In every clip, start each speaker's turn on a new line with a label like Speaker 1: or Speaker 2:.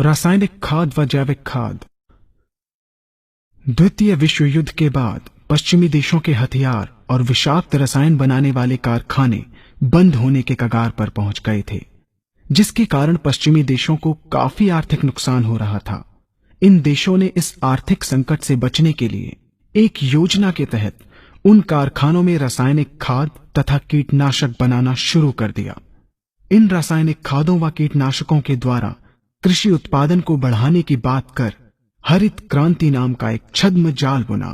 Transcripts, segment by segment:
Speaker 1: रासायनिक खाद व जैविक खाद। द्वितीय विश्व युद्ध के बाद पश्चिमी देशों के हथियार और विषाक्त रसायन बनाने वाले कारखाने बंद होने के कगार पर पहुंच गए थे, जिसके कारण पश्चिमी देशों को काफी आर्थिक नुकसान हो रहा था। इन देशों ने इस आर्थिक संकट से बचने के लिए एक योजना के तहत उन कारखानों में रासायनिक खाद तथा कीटनाशक बनाना शुरू कर दिया। इन रासायनिक खादों व कीटनाशकों के द्वारा कृषि उत्पादन को बढ़ाने की बात कर हरित क्रांति नाम का एक छद्म जाल बुना।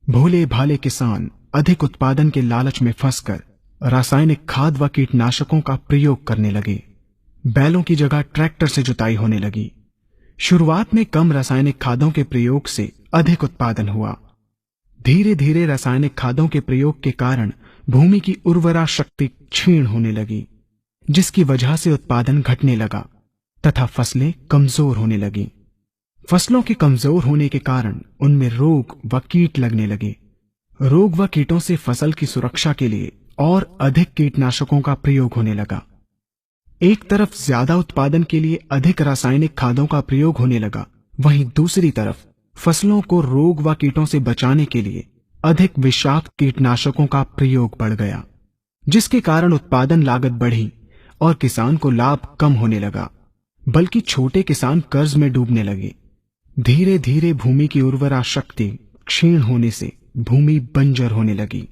Speaker 1: भोले भाले किसान अधिक उत्पादन के लालच में फंसकर रासायनिक खाद व कीटनाशकों का प्रयोग करने लगे। बैलों की जगह ट्रैक्टर से जुताई होने लगी। शुरुआत में कम रासायनिक खादों के प्रयोग से अधिक उत्पादन हुआ। धीरे धीरे रासायनिक खादों के प्रयोग के कारण भूमि की उर्वरा शक्ति क्षीण होने लगी, जिसकी वजह से उत्पादन घटने लगा तथा फसलें कमजोर होने लगी। फसलों के कमजोर होने के कारण उनमें रोग व कीट लगने लगे। रोग व कीटों से फसल की सुरक्षा के लिए और अधिक कीटनाशकों का प्रयोग होने लगा। एक तरफ ज्यादा उत्पादन के लिए अधिक रासायनिक खादों का प्रयोग होने लगा, वहीं दूसरी तरफ फसलों को रोग व कीटों से बचाने के लिए अधिक विषाक्त कीटनाशकों का प्रयोग बढ़ गया, जिसके कारण उत्पादन लागत बढ़ी और किसान को लाभ कम होने लगा, बल्कि छोटे किसान कर्ज में डूबने लगे। धीरे धीरे भूमि की उर्वरा शक्ति क्षीण होने से भूमि बंजर होने लगी।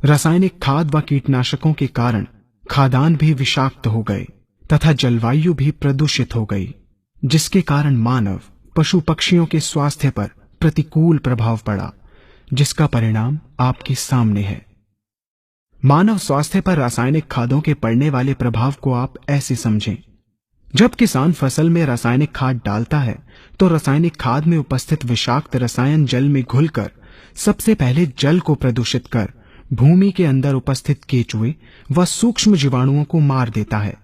Speaker 1: रासायनिक खाद व कीटनाशकों के कारण खाद्यान्न भी विषाक्त हो गए तथा जलवायु भी प्रदूषित हो गई, जिसके कारण मानव पशु पक्षियों के स्वास्थ्य पर प्रतिकूल प्रभाव पड़ा, जिसका परिणाम आपके सामने है। मानव स्वास्थ्य पर रासायनिक खादों के पड़ने वाले प्रभाव को आप ऐसे समझें। जब किसान फसल में रासायनिक खाद डालता है तो रासायनिक खाद में उपस्थित विषाक्त रसायन जल में घुलकर सबसे पहले जल को प्रदूषित कर भूमि के अंदर उपस्थित केचुए व सूक्ष्म जीवाणुओं को मार देता है।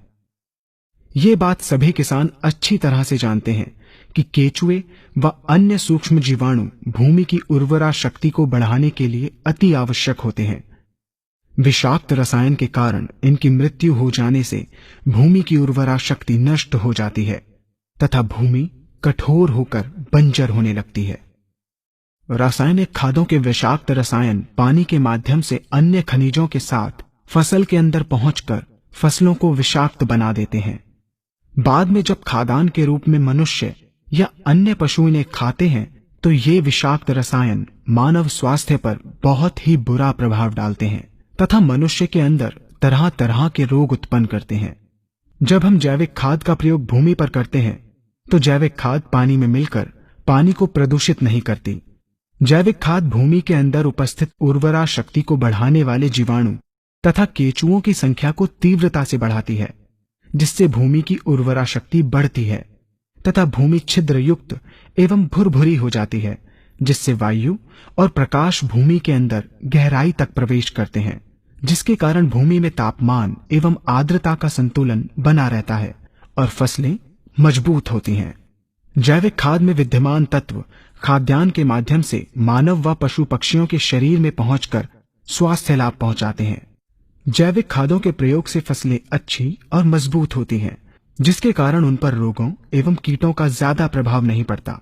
Speaker 1: ये बात सभी किसान अच्छी तरह से जानते हैं कि केचुए व अन्य सूक्ष्म जीवाणु भूमि की उर्वरा शक्ति को बढ़ाने के लिए अति आवश्यक होते हैं। विषाक्त रसायन के कारण इनकी मृत्यु हो जाने से भूमि की उर्वरा शक्ति नष्ट हो जाती है तथा भूमि कठोर होकर बंजर होने लगती है। रासायनिक खादों के विषाक्त रसायन पानी के माध्यम से अन्य खनिजों के साथ फसल के अंदर पहुंचकर फसलों को विषाक्त बना देते हैं। बाद में जब खाद्यान्न के रूप में मनुष्य या अन्य पशु इन्हें खाते हैं तो ये विषाक्त रसायन मानव स्वास्थ्य पर बहुत ही बुरा प्रभाव डालते हैं तथा मनुष्य के अंदर तरह तरह के रोग उत्पन्न करते हैं। जब हम जैविक खाद का प्रयोग भूमि पर करते हैं तो जैविक खाद पानी में मिलकर पानी को प्रदूषित नहीं करती। जैविक खाद भूमि के अंदर उपस्थित उर्वरा शक्ति को बढ़ाने वाले जीवाणु तथा केचुओं की संख्या को तीव्रता से बढ़ाती है, जिससे भूमि की उर्वरा शक्ति बढ़ती है तथा भूमि छिद्र युक्त एवं भुरभुरी हो जाती है, जिससे वायु और प्रकाश भूमि के अंदर गहराई तक प्रवेश करते हैं, जिसके कारण भूमि में तापमान एवं आर्द्रता का संतुलन बना रहता है और फसलें मजबूत होती हैं। जैविक खाद में विद्यमान तत्व खाद्यान्न के माध्यम से मानव व पशु पक्षियों के शरीर में पहुंचकर स्वास्थ्य लाभ पहुंचाते हैं। जैविक खादों के प्रयोग से फसलें अच्छी और मजबूत होती हैं, जिसके कारण उन पर रोगों एवं कीटों का ज्यादा प्रभाव नहीं पड़ता।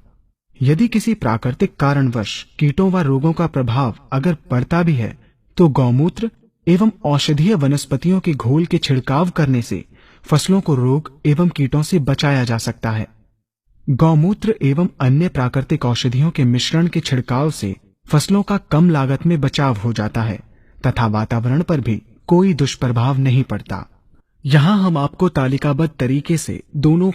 Speaker 1: यदि किसी प्राकृतिक कारणवश कीटों व रोगों का प्रभाव अगर पड़ता भी है तो गौमूत्र एवं औषधीय वनस्पतियों के घोल के छिड़काव करने से फसलों को रोग एवं कीटों से बचाया जा सकता है। गौमूत्र एवं अन्य प्राकृतिक औषधियों के मिश्रण के छिड़काव से फसलों का कम लागत में बचाव हो जाता है तथा वातावरण पर भी कोई दुष्प्रभाव नहीं पड़ता। यहाँ हम आपको तालिकाबद्ध तरीके से दोनों